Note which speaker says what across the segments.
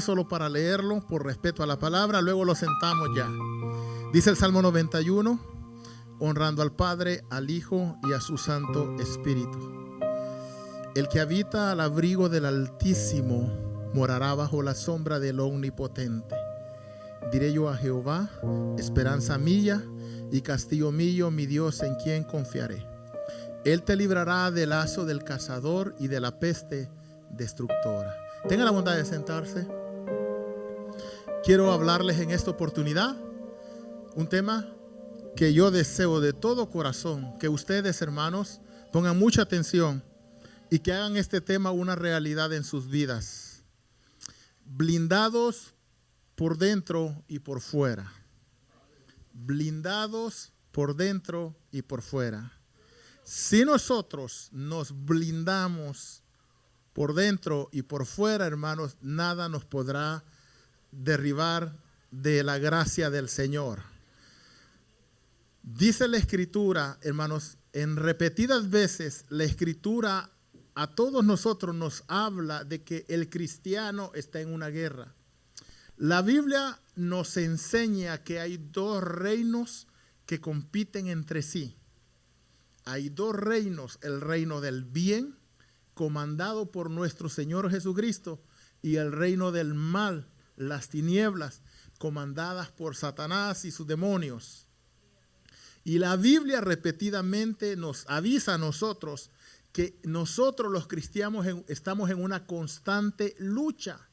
Speaker 1: solo para leerlo por respeto a la palabra, luego lo sentamos ya. Dice el Salmo 91, honrando al Padre, al Hijo y a su Santo Espíritu. El que habita al abrigo del Altísimo morará bajo la sombra del Omnipotente. Diré yo a Jehová, esperanza mía y castillo mío, mi Dios, en quien confiaré. Él te librará del lazo del cazador y de la peste destructora. Tenga la bondad de sentarse. Quiero hablarles en esta oportunidad un tema que yo deseo de todo corazón que ustedes, hermanos, pongan mucha atención y que hagan este tema una realidad en sus vidas. Blindados por dentro y por fuera. Blindados por dentro y por fuera. Si nosotros nos blindamos por dentro y por fuera, hermanos, nada nos podrá derribar de la gracia del Señor. Dice la Escritura, hermanos, en repetidas veces la Escritura a todos nosotros nos habla de que el cristiano está en una guerra. La Biblia nos enseña que hay dos reinos que compiten entre sí. Hay dos reinos, el reino del bien, comandado por nuestro Señor Jesucristo, y el reino del mal, las tinieblas, comandadas por Satanás y sus demonios. Y la Biblia repetidamente nos avisa a nosotros que nosotros los cristianos estamos en una constante lucha.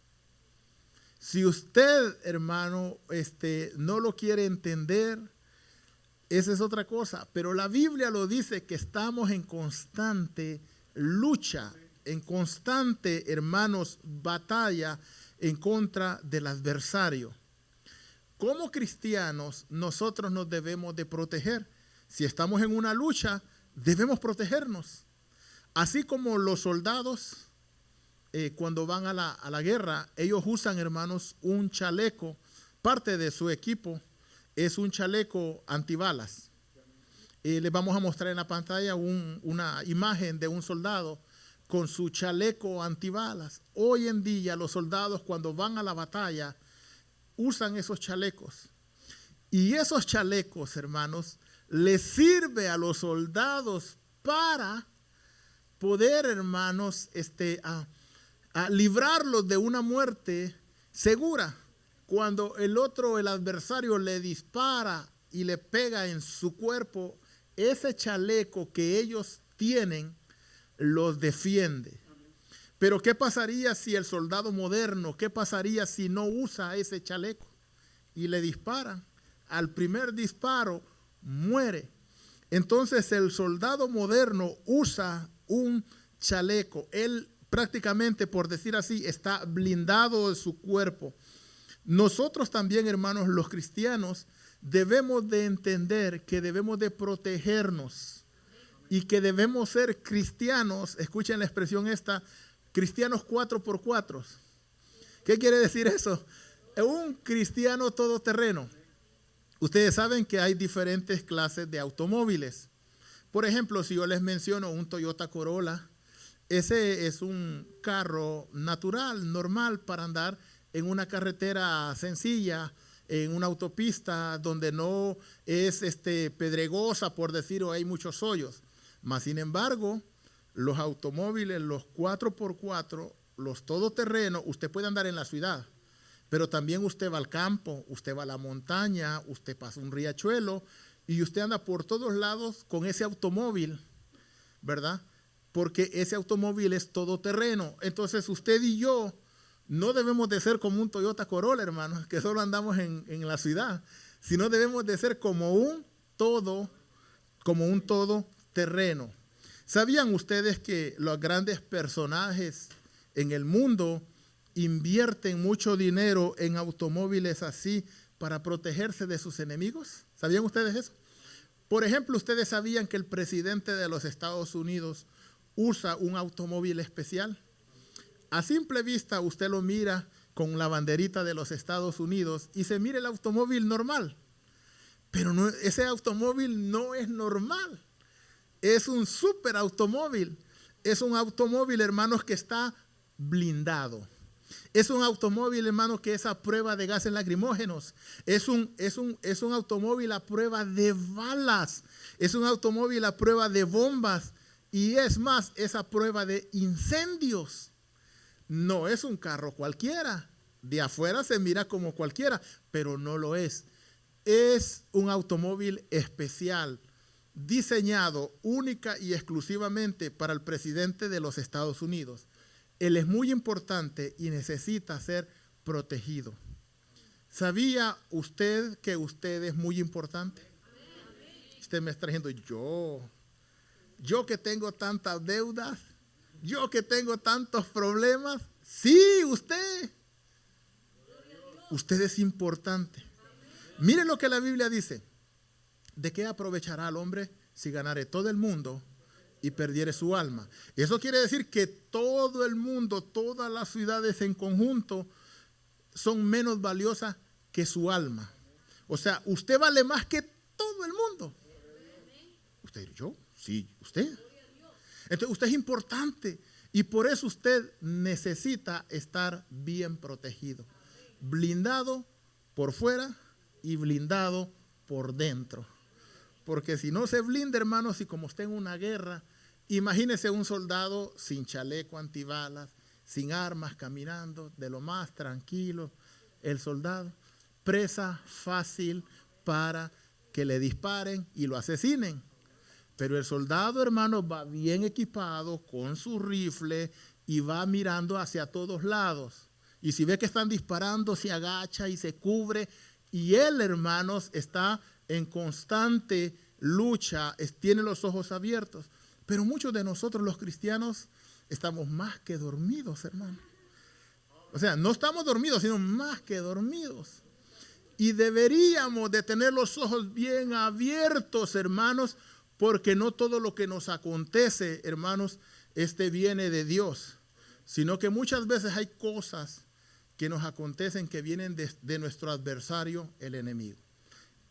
Speaker 1: Si usted, hermano, no lo quiere entender, esa es otra cosa. Pero la Biblia lo dice que estamos en constante lucha, en constante, hermanos, batalla en contra del adversario. Como cristianos, nosotros nos debemos de proteger. Si estamos en una lucha, debemos protegernos. Así como los soldados, cuando van a la guerra, ellos usan, hermanos, un chaleco. Parte de su equipo es un chaleco antibalas. Les vamos a mostrar en la pantalla una imagen de un soldado con su chaleco antibalas. Hoy en día los soldados, cuando van a la batalla, usan esos chalecos. Y esos chalecos, hermanos, les sirve a los soldados para poder, hermanos, a librarlos de una muerte segura. Cuando el adversario le dispara y le pega en su cuerpo, ese chaleco que ellos tienen los defiende. Pero ¿qué pasaría si el soldado moderno, qué pasaría si no usa ese chaleco y le disparan? Al primer disparo muere. Entonces el soldado moderno usa un chaleco. Él prácticamente, por decir así, está blindado de su cuerpo. Nosotros también, hermanos, los cristianos, debemos de entender que debemos de protegernos y que debemos ser cristianos, escuchen la expresión esta, cristianos 4x4. ¿Qué quiere decir eso? Un cristiano todoterreno. Ustedes saben que hay diferentes clases de automóviles. Por ejemplo, si yo les menciono un Toyota Corolla, ese es un carro natural, normal para andar en una carretera sencilla, en una autopista donde no es pedregosa, por decir, o hay muchos hoyos. Mas, sin embargo, los automóviles, los 4x4, los todoterrenos, usted puede andar en la ciudad, pero también usted va al campo, usted va a la montaña, usted pasa un riachuelo y usted anda por todos lados con ese automóvil, ¿verdad? Porque ese automóvil es todoterreno. Entonces usted y yo no debemos de ser como un Toyota Corolla, hermanos, que solo andamos en la ciudad, sino debemos de ser como un todoterreno. ¿Sabían ustedes que los grandes personajes en el mundo invierten mucho dinero en automóviles así para protegerse de sus enemigos? ¿Sabían ustedes eso? Por ejemplo, ¿ustedes sabían que el presidente de los Estados Unidos usa un automóvil especial? A simple vista usted lo mira con la banderita de los Estados Unidos y se mira el automóvil normal. Pero no, ese automóvil no es normal. Es un super automóvil. Es un automóvil, hermanos, que está blindado. Es un automóvil, hermano, que es a prueba de gases lacrimógenos. Es un automóvil a prueba de balas. Es un automóvil a prueba de bombas. Y es más, es a prueba de incendios. No es un carro cualquiera. De afuera se mira como cualquiera, pero no lo es. Es un automóvil especial, diseñado única y exclusivamente para el presidente de los Estados Unidos. Él es muy importante y necesita ser protegido. ¿Sabía usted que usted es muy importante? Usted me está diciendo, yo que tengo tantas deudas, yo que tengo tantos problemas. Sí, usted es importante. Miren lo que la Biblia dice. ¿De qué aprovechará al hombre si ganare todo el mundo y perdiere su alma? Eso quiere decir que todo el mundo, todas las ciudades en conjunto son menos valiosas que su alma. O sea, usted vale más que todo el mundo. ¿Usted? ¿Yo? Sí, usted. Entonces usted es importante y por eso usted necesita estar bien protegido. Blindado por fuera y blindado por dentro. Porque si no se blinda, hermanos, y como está en una guerra, imagínese un soldado sin chaleco antibalas, sin armas, caminando, de lo más tranquilo, el soldado, presa fácil para que le disparen y lo asesinen. Pero el soldado, hermano, va bien equipado con su rifle y va mirando hacia todos lados. Y si ve que están disparando, se agacha y se cubre. Y él, hermanos, está en constante lucha, tiene los ojos abiertos. Pero muchos de nosotros los cristianos estamos más que dormidos, hermano. O sea, no estamos dormidos, sino más que dormidos. Y deberíamos de tener los ojos bien abiertos, hermanos, porque no todo lo que nos acontece, hermanos, viene de Dios, sino que muchas veces hay cosas que nos acontecen que vienen de nuestro adversario, el enemigo.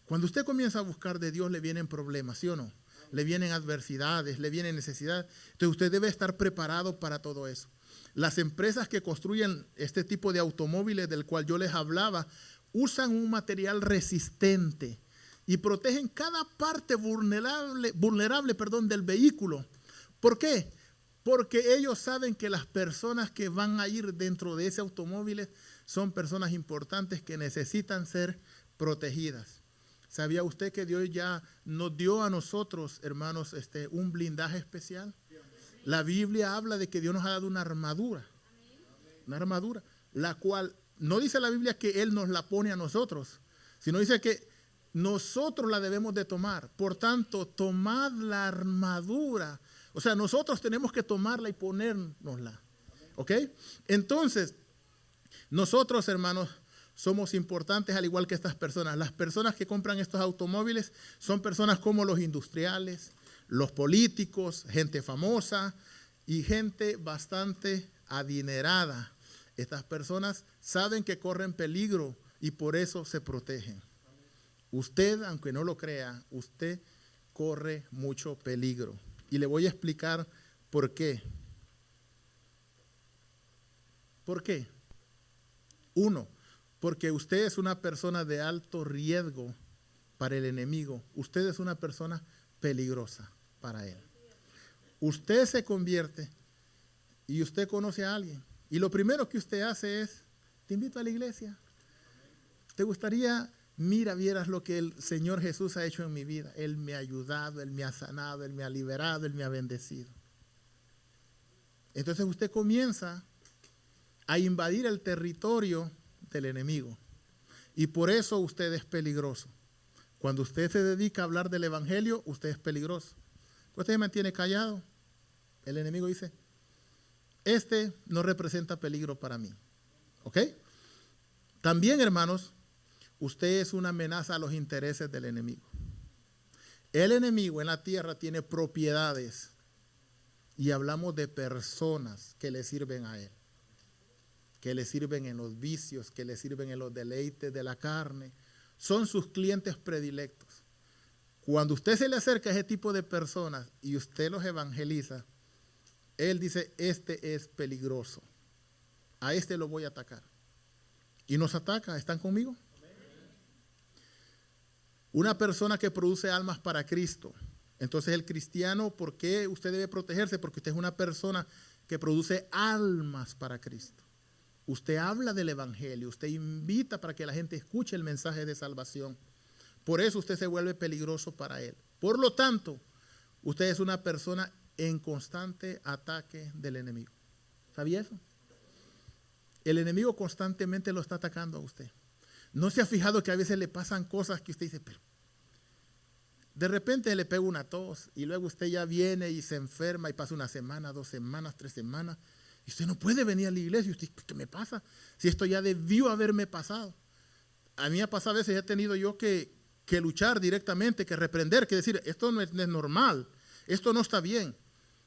Speaker 1: Cuando usted comienza a buscar de Dios, le vienen problemas, ¿sí o no? Le vienen adversidades, le vienen necesidades. Entonces usted debe estar preparado para todo eso. Las empresas que construyen este tipo de automóviles del cual yo les hablaba, usan un material resistente y protegen cada parte vulnerable del vehículo. ¿Por qué? Porque ellos saben que las personas que van a ir dentro de ese automóvil son personas importantes que necesitan ser protegidas. ¿Sabía usted que Dios ya nos dio a nosotros, hermanos, un blindaje especial? La Biblia habla de que Dios nos ha dado una armadura, la cual no dice la Biblia que Él nos la pone a nosotros, sino dice que nosotros la debemos de tomar. Por tanto, tomad la armadura. O sea, nosotros tenemos que tomarla y ponérnosla. ¿Ok? Entonces, nosotros, hermanos, somos importantes al igual que estas personas. Las personas que compran estos automóviles son personas como los industriales, los políticos, gente famosa y gente bastante adinerada. Estas personas saben que corren peligro y por eso se protegen. Usted, aunque no lo crea, usted corre mucho peligro. Y le voy a explicar por qué. ¿Por qué? Uno, porque usted es una persona de alto riesgo para el enemigo. Usted es una persona peligrosa para él. Usted se convierte y usted conoce a alguien. Y lo primero que usted hace es, te invito a la iglesia. ¿Te gustaría? Mira, vieras lo que el Señor Jesús ha hecho en mi vida. Él me ha ayudado, Él me ha sanado, Él me ha liberado, Él me ha bendecido. Entonces usted comienza a invadir el territorio del enemigo. Y por eso usted es peligroso. Cuando usted se dedica a hablar del evangelio, usted es peligroso. Usted se mantiene callado. El enemigo dice, no representa peligro para mí. ¿Ok? También, hermanos, usted es una amenaza a los intereses del enemigo. El enemigo en la tierra tiene propiedades y hablamos de personas que le sirven a él, que le sirven en los vicios, que le sirven en los deleites de la carne. Son sus clientes predilectos. Cuando usted se le acerca a ese tipo de personas y usted los evangeliza, él dice, este es peligroso. a este lo voy a atacar. Y nos ataca. ¿Están conmigo? Una persona que produce almas para Cristo. Entonces el cristiano, ¿por qué usted debe protegerse? Porque usted es una persona que produce almas para Cristo. Usted habla del evangelio, usted invita para que la gente escuche el mensaje de salvación. Por eso usted se vuelve peligroso para él. Por lo tanto, usted es una persona en constante ataque del enemigo. ¿Sabía eso? El enemigo constantemente lo está atacando a usted. ¿No se ha fijado que a veces le pasan cosas que usted dice, pero de repente le pega una tos y luego usted ya viene y se enferma y pasa una semana, 2 semanas, 3 semanas y usted no puede venir a la iglesia y usted, ¿qué me pasa? Si esto ya debió haberme pasado. A mí me ha pasado a veces, he tenido yo que luchar directamente, que reprender, que decir, esto no es normal, esto no está bien.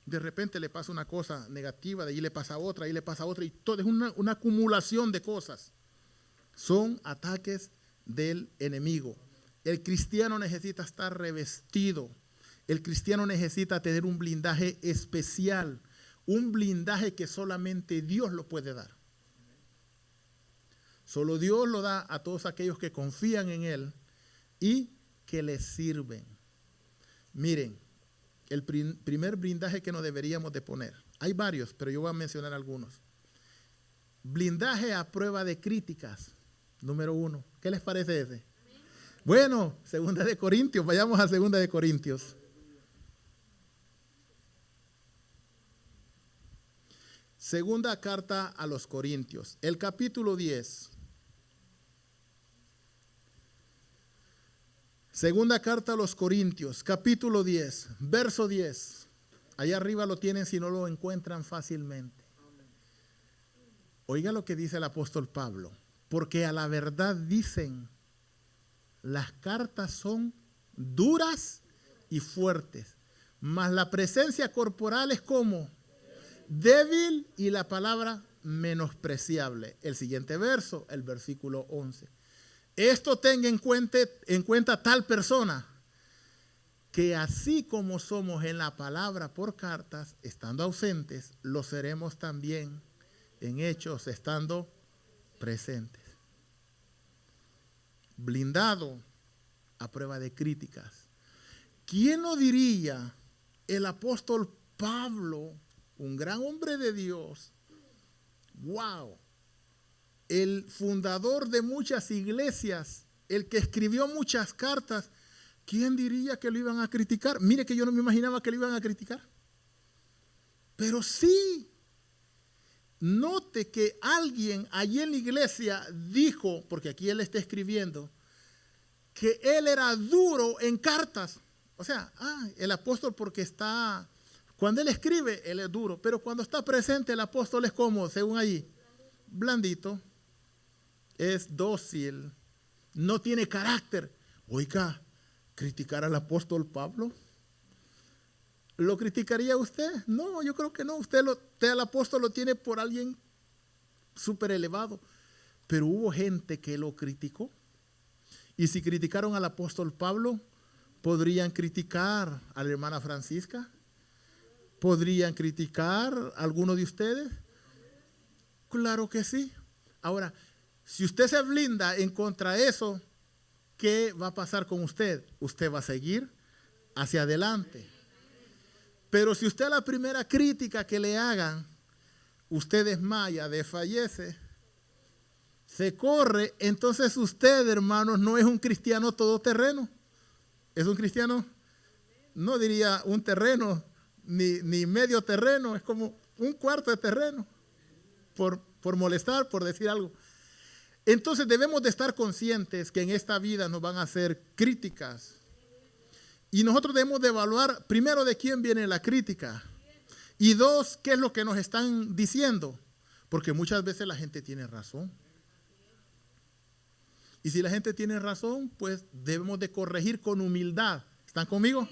Speaker 1: De repente le pasa una cosa negativa, de ahí le pasa otra, ahí le pasa otra y todo es una acumulación de cosas. Son ataques del enemigo. El cristiano necesita estar revestido. El cristiano necesita tener un blindaje especial. Un blindaje que solamente Dios lo puede dar. Solo Dios lo da a todos aquellos que confían en Él y que le sirven. Miren, el primer blindaje que nos deberíamos de poner. Hay varios, pero yo voy a mencionar algunos. Blindaje a prueba de críticas. Número 1. ¿Qué les parece ese? Bueno, 2 de Corintios, vayamos a 2 de Corintios. Segunda carta a los Corintios, el capítulo 10. Segunda carta a los Corintios, capítulo 10, verso 10. Allá arriba lo tienen si no lo encuentran fácilmente. Oiga lo que dice el apóstol Pablo. Porque a la verdad dicen, las cartas son duras y fuertes, mas la presencia corporal es como débil y la palabra menospreciable. El siguiente verso, el versículo 11. Esto tenga en cuenta tal persona, que así como somos en la palabra por cartas, estando ausentes, lo seremos también en hechos, estando presentes. Blindado a prueba de críticas. ¿Quién lo diría? El apóstol Pablo, un gran hombre de Dios, wow, el fundador de muchas iglesias, el que escribió muchas cartas, ¿quién diría que lo iban a criticar? Mire que yo no me imaginaba que lo iban a criticar. Pero sí, note que alguien allí en la iglesia dijo, porque aquí él está escribiendo, que él era duro en cartas. O sea, el apóstol porque está, cuando él escribe, él es duro, pero cuando está presente el apóstol es como, según allí, blandito, es dócil, no tiene carácter. Oiga, criticar al apóstol Pablo, ¿lo criticaría usted? No, yo creo que no. Usted al apóstol lo tiene por alguien súper elevado. Pero hubo gente que lo criticó. Y si criticaron al apóstol Pablo, ¿podrían criticar a la hermana Francisca? ¿Podrían criticar a alguno de ustedes? Claro que sí. Ahora, si usted se blinda en contra de eso, ¿qué va a pasar con usted? Usted va a seguir hacia adelante. Pero si usted a la primera crítica que le hagan, usted desmaya, desfallece, se corre, entonces usted, hermanos, no es un cristiano todoterreno. Es un cristiano, no diría un terreno, ni medio terreno, es como un cuarto de terreno, por molestar, por decir algo. Entonces debemos de estar conscientes que en esta vida nos van a hacer críticas. Y nosotros debemos de evaluar, primero, de quién viene la crítica. Y 2, qué es lo que nos están diciendo. Porque muchas veces la gente tiene razón. Y si la gente tiene razón, pues debemos de corregir con humildad. ¿Están conmigo?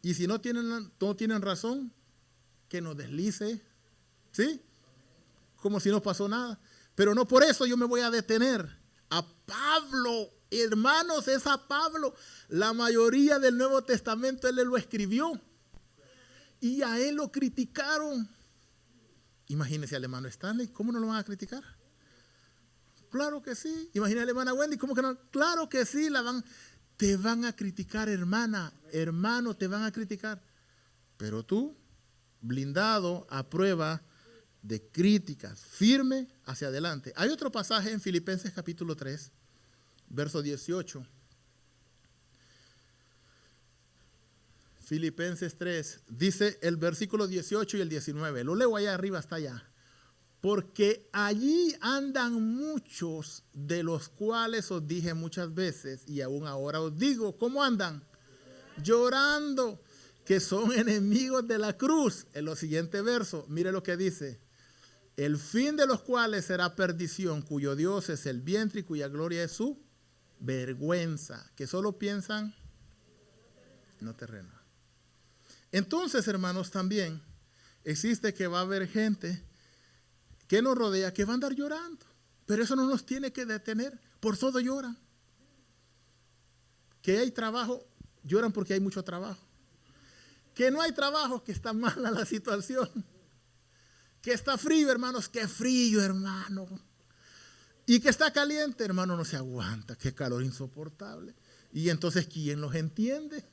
Speaker 1: Y si no tienen razón, que nos deslice. ¿Sí? Como si no pasó nada. Pero no por eso yo me voy a detener. A Pablo, hermanos, es a Pablo. La mayoría del Nuevo Testamento él lo escribió. Y a él lo criticaron. Imagínese al hermano Stanley, ¿cómo no lo van a criticar? Claro que sí. Imagínate a la hermana Wendy, ¿cómo que no? Claro que sí, te van a criticar, hermana, hermano, te van a criticar. Pero tú, blindado a prueba de críticas, firme hacia adelante. Hay otro pasaje en Filipenses capítulo 3, verso 18. Filipenses 3, dice el versículo 18 y el 19. Lo leo allá arriba hasta allá. Porque allí andan muchos, de los cuales os dije muchas veces, y aún ahora os digo, ¿cómo andan? Llorando, que son enemigos de la cruz. En los siguientes versos, mire lo que dice. El fin de los cuales será perdición, cuyo Dios es el vientre y cuya gloria es su vergüenza. Que solo piensan no terreno. Entonces, hermanos, también existe que va a haber gente que nos rodea que va a andar llorando. Pero eso no nos tiene que detener. Por todo lloran. Que hay trabajo, lloran porque hay mucho trabajo. Que no hay trabajo, que está mala la situación. Que está frío, hermanos, que frío, hermano. Y que está caliente, hermano, no se aguanta. Qué calor insoportable. Y entonces, ¿quién los entiende?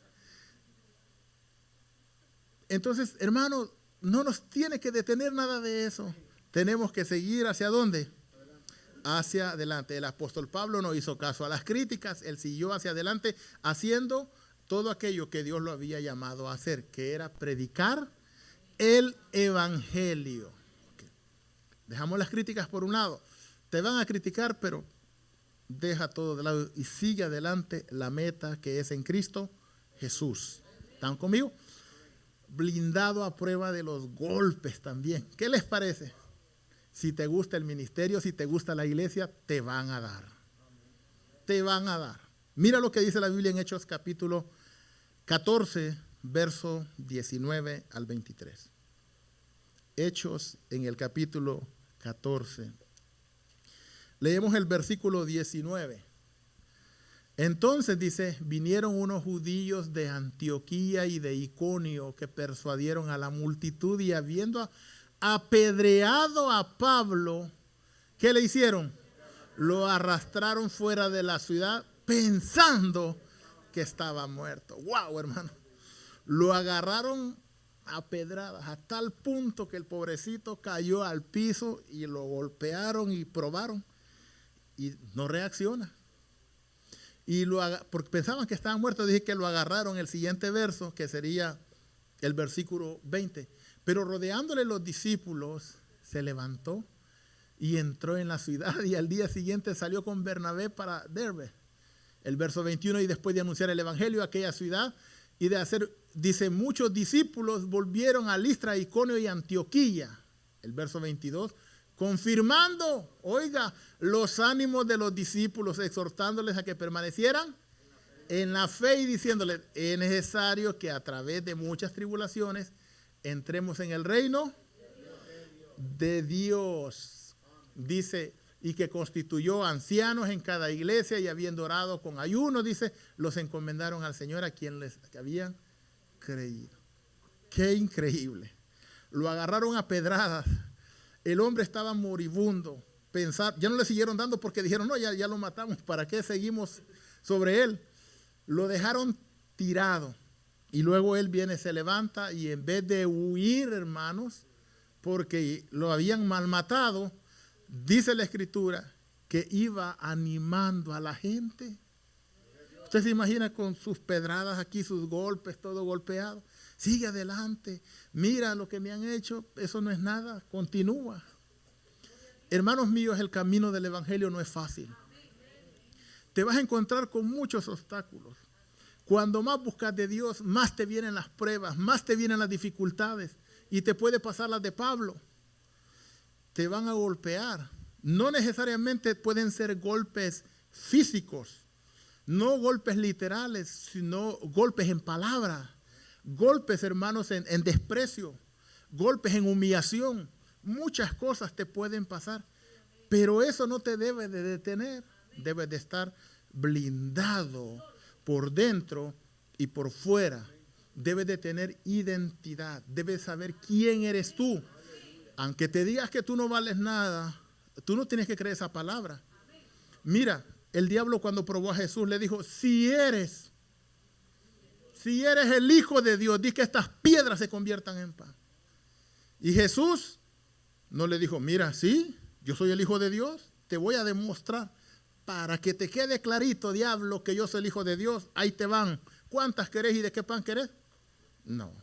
Speaker 1: Entonces, hermano, no nos tiene que detener nada de eso. Tenemos que seguir ¿hacia dónde? Hacia adelante. El apóstol Pablo no hizo caso a las críticas. Él siguió hacia adelante haciendo todo aquello que Dios lo había llamado a hacer, que era predicar el evangelio. Okay. Dejamos las críticas por un lado. Te van a criticar, pero deja todo de lado y sigue adelante la meta que es en Cristo Jesús. ¿Están conmigo? Blindado a prueba de los golpes también. ¿Qué les parece? Si te gusta el ministerio, si te gusta la iglesia, te van a dar. Te van a dar. Mira lo que dice la Biblia en Hechos capítulo 14, verso 19 al 23. Hechos en el capítulo 14. Leemos el versículo 19. Entonces dice, vinieron unos judíos de Antioquía y de Iconio que persuadieron a la multitud y habiendo apedreado a Pablo, ¿qué le hicieron? Lo arrastraron fuera de la ciudad pensando que estaba muerto. ¡Wow, hermano! Lo agarraron a pedradas a tal punto que el pobrecito cayó al piso y lo golpearon y probaron y no reacciona. Y porque pensaban que estaba muerto, dije que lo agarraron el siguiente verso, que sería el versículo 20. Pero rodeándole los discípulos, se levantó y entró en la ciudad y al día siguiente salió con Bernabé para Derbe. El verso 21, y después de anunciar el evangelio a aquella ciudad y de hacer, dice, muchos discípulos volvieron a Listra, Iconio y Antioquía. El verso 22, confirmando, oiga, los ánimos de los discípulos, exhortándoles a que permanecieran en la fe y diciéndoles, es necesario que a través de muchas tribulaciones entremos en el reino de Dios. Dice, y que constituyó ancianos en cada iglesia y habiendo orado con ayuno, dice, los encomendaron al Señor a quien les habían creído. Qué increíble. Lo agarraron a pedradas. El hombre estaba moribundo. Ya no le siguieron dando porque dijeron, no, ya lo matamos. ¿Para qué seguimos sobre él? Lo dejaron tirado. Y luego él viene, se levanta y en vez de huir, hermanos, porque lo habían malmatado, dice la Escritura que iba animando a la gente. Usted se imagina con sus pedradas aquí, sus golpes, todo golpeado. Sigue adelante. Mira lo que me han hecho. Eso no es nada. Continúa. Hermanos míos, el camino del evangelio no es fácil. Te vas a encontrar con muchos obstáculos. Cuando más buscas de Dios, más te vienen las pruebas, más te vienen las dificultades. Y te puede pasar las de Pablo. Te van a golpear. No necesariamente pueden ser golpes físicos, no golpes literales, sino golpes en palabras, golpes, hermanos, en desprecio, golpes en humillación. Muchas cosas te pueden pasar, pero eso no te debe de detener. Debes de estar blindado por dentro y por fuera. Debes de tener identidad, debes saber quién eres tú. Aunque te digas que tú no vales nada, tú no tienes que creer esa palabra. Mira, el diablo cuando probó a Jesús le dijo, si eres el Hijo de Dios, di que estas piedras se conviertan en pan. Y Jesús no le dijo, mira, sí, yo soy el Hijo de Dios, te voy a demostrar. Para que te quede clarito, diablo, que yo soy el Hijo de Dios, ahí te van. ¿Cuántas querés y de qué pan querés? No.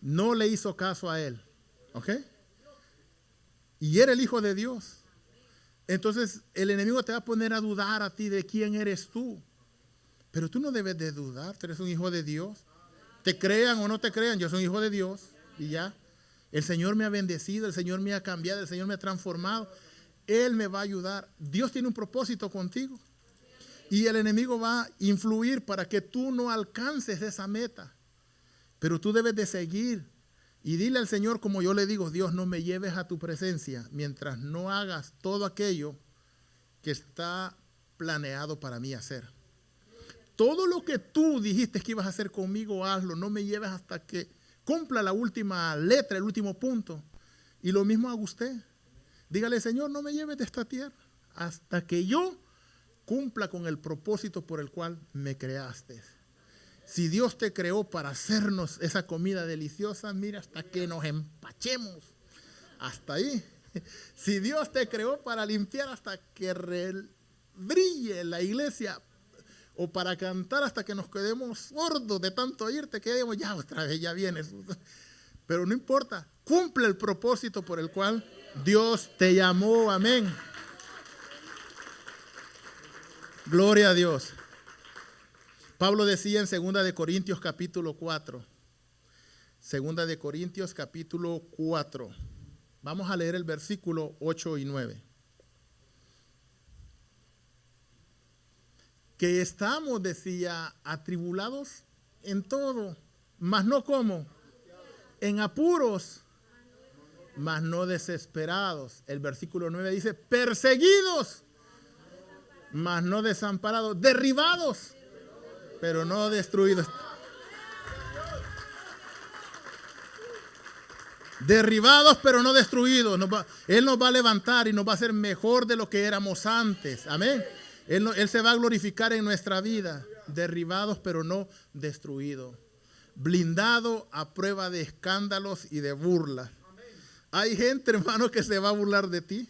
Speaker 1: No le hizo caso a él. ¿Ok? Y era el Hijo de Dios. Entonces el enemigo te va a poner a dudar a ti de quién eres tú. Pero tú no debes de dudar, tú eres un hijo de Dios. Te crean o no te crean, yo soy un hijo de Dios. Y ya. El Señor me ha bendecido, el Señor me ha cambiado, el Señor me ha transformado. Él me va a ayudar. Dios tiene un propósito contigo. Y el enemigo va a influir para que tú no alcances esa meta. Pero tú debes de seguir. Y dile al Señor, como yo le digo, Dios, no me lleves a tu presencia mientras no hagas todo aquello que está planeado para mí hacer. Todo lo que tú dijiste que ibas a hacer conmigo, hazlo. No me lleves hasta que cumpla la última letra, el último punto. Y lo mismo haga usted. Dígale, Señor, no me lleves de esta tierra hasta que yo cumpla con el propósito por el cual me creaste. Si Dios te creó para hacernos esa comida deliciosa, mira, hasta que nos empachemos. Hasta ahí. Si Dios te creó para limpiar hasta que brille la iglesia, o para cantar hasta que nos quedemos sordos de tanto oírte, que digamos, ya otra vez, ya vienes. Pero no importa, cumple el propósito por el cual Dios te llamó. Amén. Gloria a Dios. Pablo decía en 2 de Corintios capítulo 4. 2 de Corintios capítulo 4. Vamos a leer el versículo 8 y 9. Que estamos, decía, atribulados en todo, mas no como, en apuros, mas no desesperados. El versículo 9 dice, perseguidos, mas no desamparados, derribados, pero no destruidos. Derribados, pero no destruidos. Él nos va a levantar y nos va a hacer mejor de lo que éramos antes. Amén. Él se va a glorificar en nuestra vida. Derribados, pero no destruidos. Blindado a prueba de escándalos y de burlas. Hay gente, hermano, que se va a burlar de ti.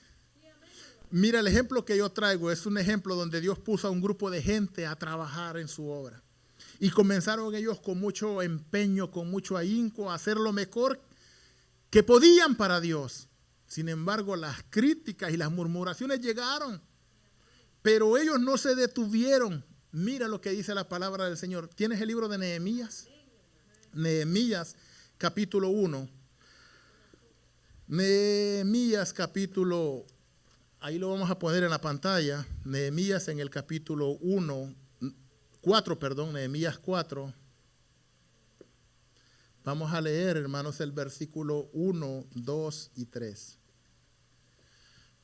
Speaker 1: Mira, el ejemplo que yo traigo es un ejemplo donde Dios puso a un grupo de gente a trabajar en su obra. Y comenzaron ellos con mucho empeño, con mucho ahínco, a hacer lo mejor que podían para Dios. Sin embargo, las críticas y las murmuraciones llegaron. Pero ellos no se detuvieron. Mira lo que dice la palabra del Señor. ¿Tienes el libro de Nehemías? Nehemías capítulo 1. Nehemías capítulo, ahí lo vamos a poner en la pantalla. Nehemías en el capítulo 4, Nehemías 4. Vamos a leer, hermanos, el versículo 1, 2 y 3.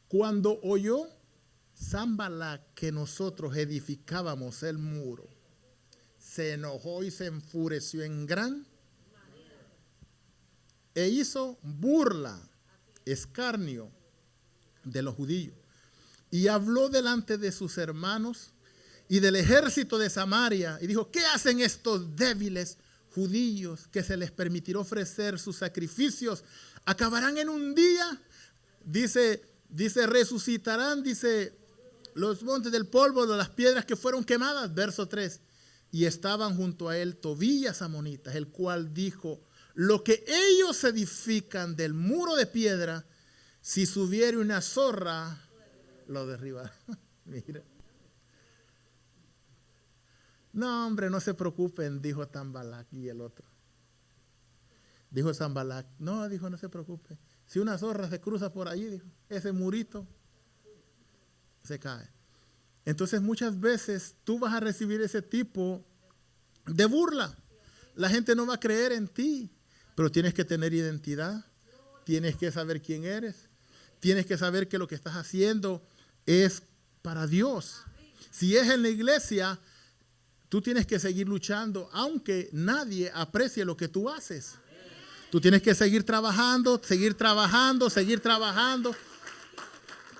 Speaker 1: Cuando oyó Sanballat que nosotros edificábamos el muro, se enojó y se enfureció en gran e hizo burla, escarnio de los judíos, y habló delante de sus hermanos y del ejército de Samaria y dijo, ¿qué hacen estos débiles judíos que se les permitirá ofrecer sus sacrificios? ¿Acabarán en un día? Dice, resucitarán, dice, los montes del polvo de las piedras que fueron quemadas. Verso 3. Y estaban junto a él Tobías amonitas, el cual dijo, lo que ellos edifican del muro de piedra, si subiere una zorra, lo derribará. Mira. No, hombre, no se preocupen, dijo Sanballat y el otro. Dijo Sanballat, no se preocupe. Si una zorra se cruza por allí, dijo, ese murito se cae. Entonces muchas veces tú vas a recibir ese tipo de burla. La gente no va a creer en ti, pero tienes que tener identidad. Tienes que saber quién eres. Tienes que saber que lo que estás haciendo es para Dios. Si es en la iglesia, tú tienes que seguir luchando, aunque nadie aprecie lo que tú haces. Tú tienes que seguir trabajando,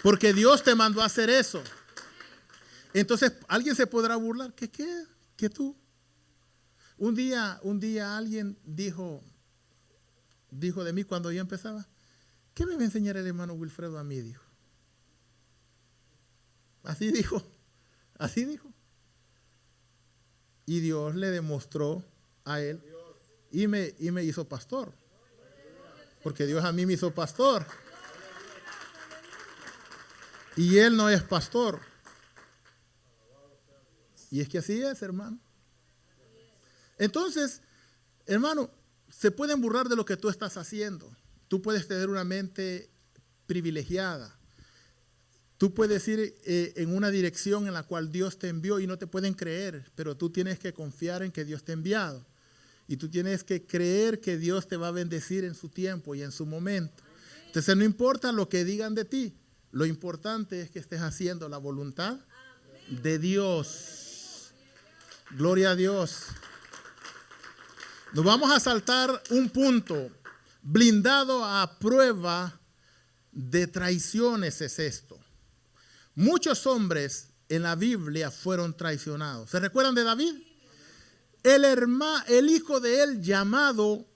Speaker 1: porque Dios te mandó a hacer eso. Entonces, alguien se podrá burlar. ¿Qué tú? Un día alguien dijo de mí cuando yo empezaba, ¿qué me va a enseñar el hermano Wilfredo a mí? Dijo. Así dijo. Y Dios le demostró a él y me hizo pastor. Porque Dios a mí me hizo pastor. Y él no es pastor. Y es que así es, hermano. Entonces, hermano, se pueden burlar de lo que tú estás haciendo. Tú puedes tener una mente privilegiada. Tú puedes ir en una dirección en la cual Dios te envió y no te pueden creer, pero tú tienes que confiar en que Dios te ha enviado. Y tú tienes que creer que Dios te va a bendecir en su tiempo y en su momento. Entonces no importa lo que digan de ti, lo importante es que estés haciendo la voluntad de Dios. Gloria a Dios. Nos vamos a saltar un punto. Blindado a prueba de traiciones es esto. Muchos hombres en la Biblia fueron traicionados. ¿Se recuerdan de David? El hijo de él llamado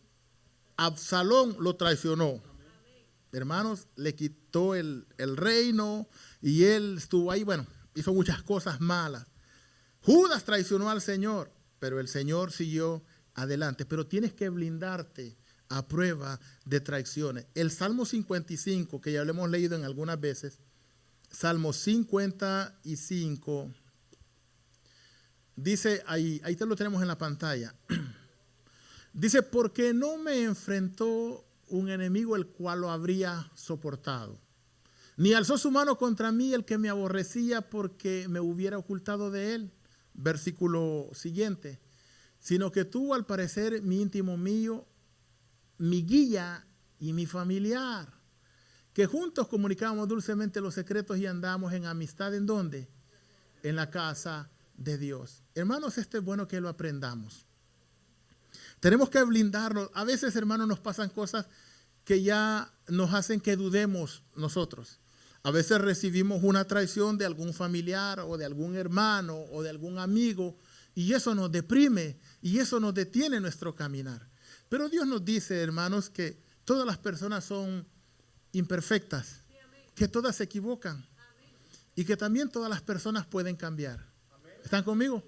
Speaker 1: Absalón lo traicionó. Hermanos, le quitó el reino y él estuvo ahí, hizo muchas cosas malas. Judas traicionó al Señor, pero el Señor siguió adelante. Pero tienes que blindarte a prueba de traiciones. El Salmo 55, que ya lo hemos leído en algunas veces, Salmo 55, dice, ahí te lo tenemos en la pantalla. Dice, porque no me enfrentó un enemigo el cual lo habría soportado, ni alzó su mano contra mí el que me aborrecía porque me hubiera ocultado de él. Versículo siguiente, sino que tú al parecer mi íntimo mío, mi guía y mi familiar, que juntos comunicamos dulcemente los secretos y andamos en amistad. ¿En dónde? En la casa de Dios. Hermanos, esto es bueno que lo aprendamos. Tenemos que blindarnos. A veces, hermanos, nos pasan cosas que ya nos hacen que dudemos nosotros. A veces recibimos una traición de algún familiar o de algún hermano o de algún amigo y eso nos deprime y eso nos detiene nuestro caminar. Pero Dios nos dice, hermanos, que todas las personas son imperfectas, que todas se equivocan y que también todas las personas pueden cambiar. ¿Están conmigo?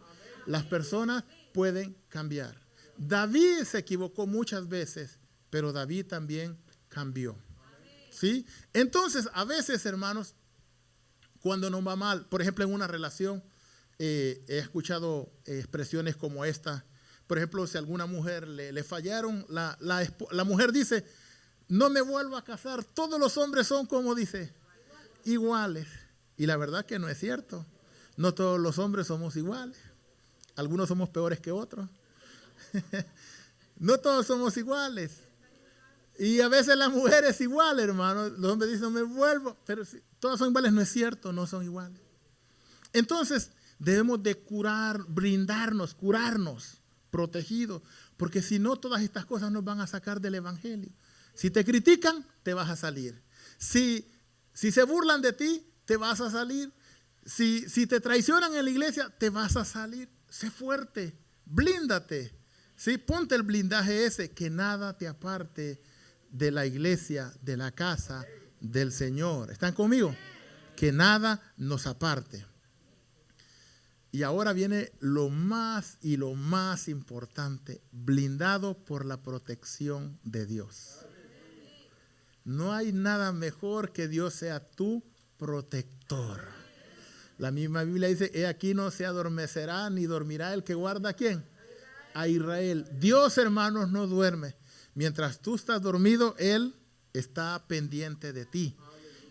Speaker 1: Las personas pueden cambiar. David se equivocó muchas veces, pero David también cambió. ¿Sí? Entonces, a veces, hermanos, cuando nos va mal, por ejemplo, en una relación, he escuchado expresiones como esta. Por ejemplo, si a alguna mujer le fallaron, la mujer dice, no me vuelvo a casar, todos los hombres son, como dice, iguales. Y la verdad que no es cierto. No todos los hombres somos iguales. Algunos somos peores que otros. No todos somos iguales. Y a veces la mujer es igual, hermano. Los hombres dicen, no me vuelvo. Pero si todos son iguales, no es cierto, no son iguales. Entonces, debemos de brindarnos, curarnos, protegidos. Porque si no, todas estas cosas nos van a sacar del evangelio. Si te critican, te vas a salir. Si se burlan de ti, te vas a salir. Si te traicionan en la iglesia, te vas a salir. Sé fuerte, blíndate. ¿Sí? Ponte el blindaje ese, que nada te aparte de la iglesia, de la casa del Señor. ¿Están conmigo? Que nada nos aparte. Y ahora viene lo más importante, blindado por la protección de Dios. No hay nada mejor que Dios sea tu protector. La misma Biblia dice, he aquí no se adormecerá ni dormirá el que guarda ¿a quién? A Israel. Dios, hermanos, no duerme. Mientras tú estás dormido, Él está pendiente de ti.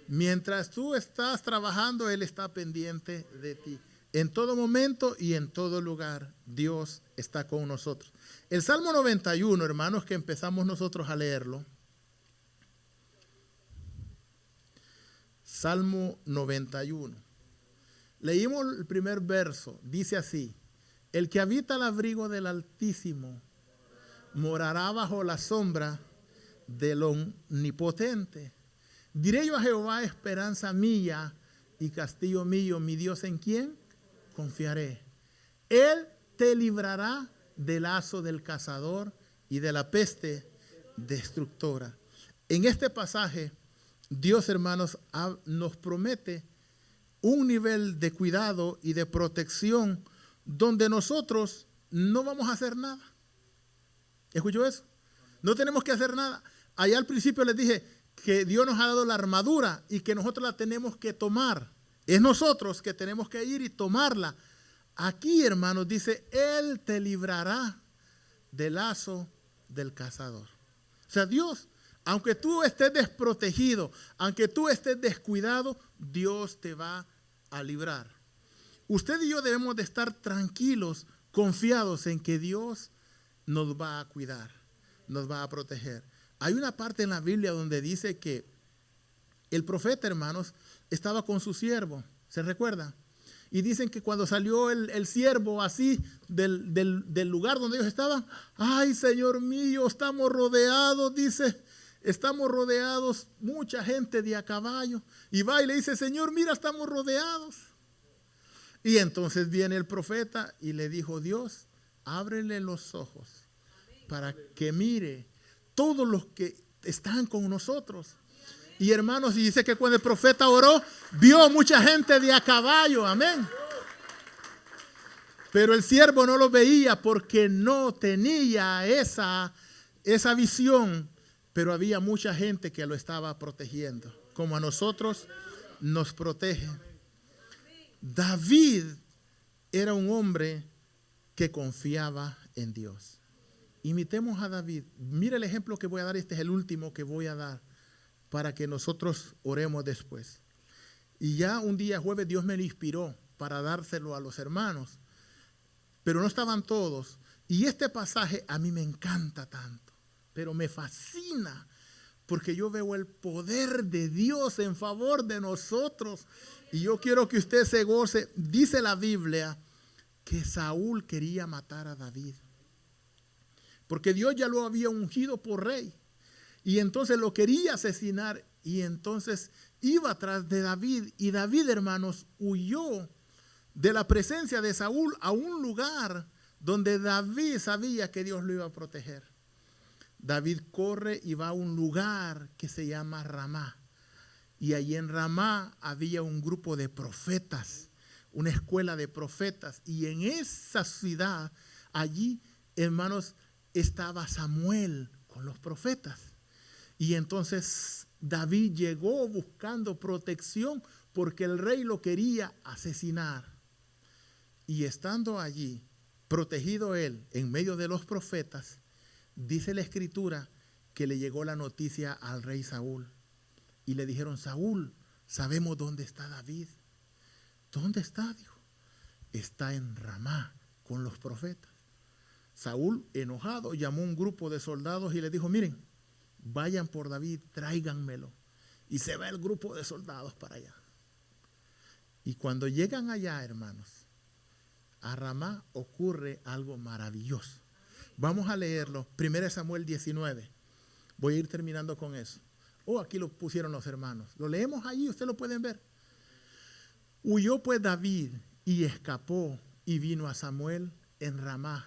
Speaker 1: Mientras tú estás trabajando, Él está pendiente de ti. En todo momento y en todo lugar, Dios está con nosotros. El Salmo 91, hermanos, que empezamos nosotros a leerlo. Salmo 91. Leímos el primer verso. Dice así: el que habita al abrigo del Altísimo morará bajo la sombra del Omnipotente. Diré yo a Jehová, esperanza mía y castillo mío, mi Dios, ¿en quién confiaré? Él te librará del lazo del cazador y de la peste destructora. En este pasaje, Dios, hermanos, nos promete un nivel de cuidado y de protección donde nosotros no vamos a hacer nada. ¿Escuchó eso? No tenemos que hacer nada. Allá al principio les dije que Dios nos ha dado la armadura y que nosotros la tenemos que tomar. Es nosotros que tenemos que ir y tomarla. Aquí, hermanos, dice, Él te librará del lazo del cazador. O sea, Dios, aunque tú estés desprotegido, aunque tú estés descuidado, Dios te va a librar. Usted y yo debemos de estar tranquilos, confiados en que Dios nos va a cuidar, nos va a proteger. Hay una parte en la Biblia donde dice que el profeta, hermanos, estaba con su siervo. ¿Se recuerda? Y dicen que cuando salió el siervo así del lugar donde ellos estaban, ay, Señor mío, estamos rodeados, dice, estamos rodeados, mucha gente de a caballo. Y va y le dice, Señor, mira, estamos rodeados. Y entonces viene el profeta y le dijo, Dios, ábrele los ojos para que mire todos los que están con nosotros. Y hermanos, y dice que cuando el profeta oró, vio mucha gente de a caballo, amén. Pero el siervo no lo veía porque no tenía esa visión, pero había mucha gente que lo estaba protegiendo, como a nosotros nos protege. David era un hombre que confiaba en Dios. Imitemos a David. Mira el ejemplo que voy a dar, este es el último que voy a dar, para que nosotros oremos después. Y ya un día jueves Dios me lo inspiró para dárselo a los hermanos, pero no estaban todos. Y este pasaje a mí me encanta tanto, pero me fascina, porque yo veo el poder de Dios en favor de nosotros. Y yo quiero que usted se goce. Dice la Biblia que Saúl quería matar a David, porque Dios ya lo había ungido por rey. Y entonces lo quería asesinar y entonces iba atrás de David. Y David, hermanos, huyó de la presencia de Saúl a un lugar donde David sabía que Dios lo iba a proteger. David corre y va a un lugar que se llama Ramá. Y allí en Ramá había un grupo de profetas, una escuela de profetas. Y en esa ciudad, allí, hermanos, estaba Samuel con los profetas. Y entonces David llegó buscando protección porque el rey lo quería asesinar. Y estando allí, protegido él en medio de los profetas, dice la escritura que le llegó la noticia al rey Saúl. Y le dijeron, Saúl, sabemos dónde está David. ¿Dónde está? Dijo. Está en Ramá con los profetas. Saúl, enojado, llamó a un grupo de soldados y le dijo, miren, vayan por David, tráiganmelo. Y se va el grupo de soldados para allá. Y cuando llegan allá, hermanos, a Ramá ocurre algo maravilloso. Vamos a leerlo, 1 Samuel 19. Voy a ir terminando con eso. Aquí lo pusieron los hermanos. Lo leemos allí, ustedes lo pueden ver. Huyó pues David y escapó y vino a Samuel en Ramá.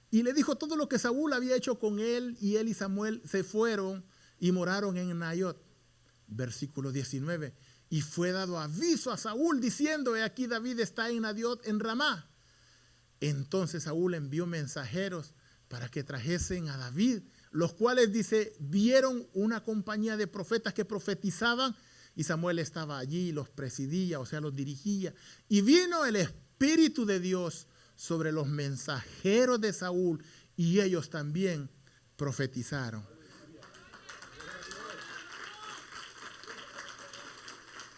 Speaker 1: Y le dijo todo lo que Saúl había hecho con él, y él y Samuel se fueron y moraron en Nayot. Versículo 19. Y fue dado aviso a Saúl diciendo, he aquí David está en Nayot en Ramá. Entonces Saúl envió mensajeros para que trajesen a David, los cuales, dice, vieron una compañía de profetas que profetizaban, y Samuel estaba allí y los presidía, o sea, los dirigía. Y vino el Espíritu de Dios sobre los mensajeros de Saúl, y ellos también profetizaron.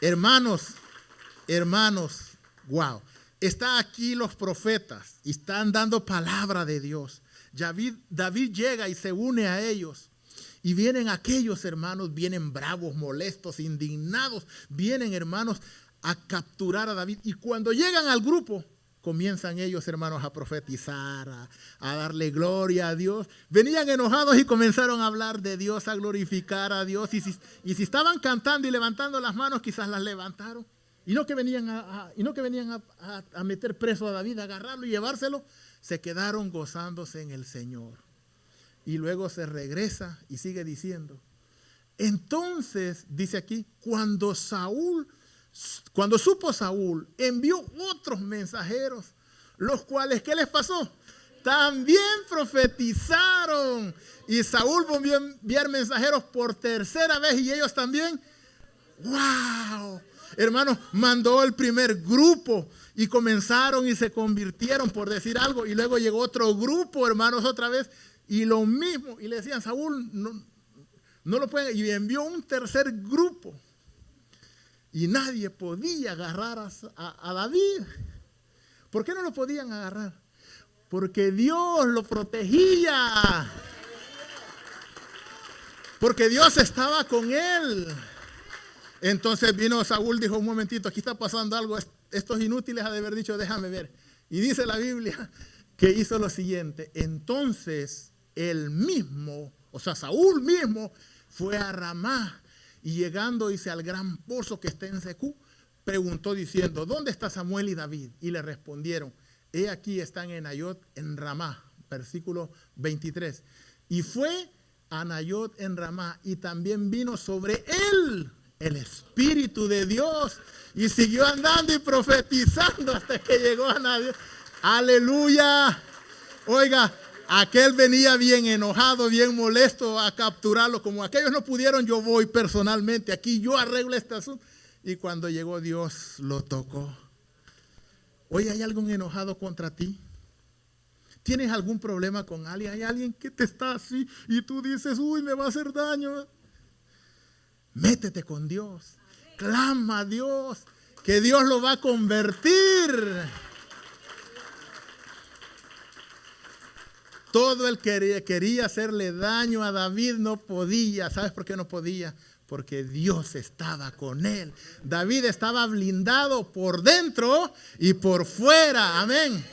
Speaker 1: Hermanos, wow. Está aquí los profetas y están dando palabra de Dios. David llega y se une a ellos. Y vienen aquellos hermanos, vienen bravos, molestos, indignados. Vienen, hermanos, a capturar a David. Y cuando llegan al grupo, comienzan ellos, hermanos, a profetizar, a darle gloria a Dios. Venían enojados y comenzaron a hablar de Dios, a glorificar a Dios. Y si estaban cantando y levantando las manos, quizás las levantaron. Y no que venían a meter preso a David, a agarrarlo y llevárselo. Se quedaron gozándose en el Señor. Y luego se regresa y sigue diciendo. Entonces, dice aquí, cuando supo Saúl, envió otros mensajeros, los cuales, ¿qué les pasó? También profetizaron. Y Saúl volvió a enviar mensajeros por tercera vez y ellos también. ¡Wow! Hermanos, mandó el primer grupo y comenzaron y se convirtieron, por decir algo. Y luego llegó otro grupo, hermanos, otra vez. Y lo mismo. Y le decían, Saúl, no lo pueden. Y envió un tercer grupo. Y nadie podía agarrar a David. ¿Por qué no lo podían agarrar? Porque Dios lo protegía. Porque Dios estaba con él. Entonces vino Saúl, dijo, un momentito, aquí está pasando algo. Estos inútiles ha de haber dicho, déjame ver. Y dice la Biblia que hizo lo siguiente. Entonces él mismo, o sea, Saúl mismo, fue a Ramá. Y llegando, dice, al gran pozo que está en Secú, preguntó diciendo, ¿dónde está Samuel y David? Y le respondieron, he aquí están en Nayot en Ramá, versículo 23. Y fue a Nayot en Ramá y también vino sobre él el Espíritu de Dios y siguió andando y profetizando hasta que llegó a Nayot. Aleluya. Oiga, aquel venía bien enojado, bien molesto a capturarlo. Como aquellos no pudieron, yo voy personalmente. Aquí yo arreglo este asunto. Y cuando llegó Dios, lo tocó. Oye, ¿hay algún enojado contra ti? ¿Tienes algún problema con alguien? ¿Hay alguien que te está así y tú dices, uy, me va a hacer daño? Métete con Dios. Clama a Dios, que Dios lo va a convertir. Todo el que quería hacerle daño a David no podía. ¿Sabes por qué no podía? Porque Dios estaba con él. David estaba blindado por dentro y por fuera. Amén.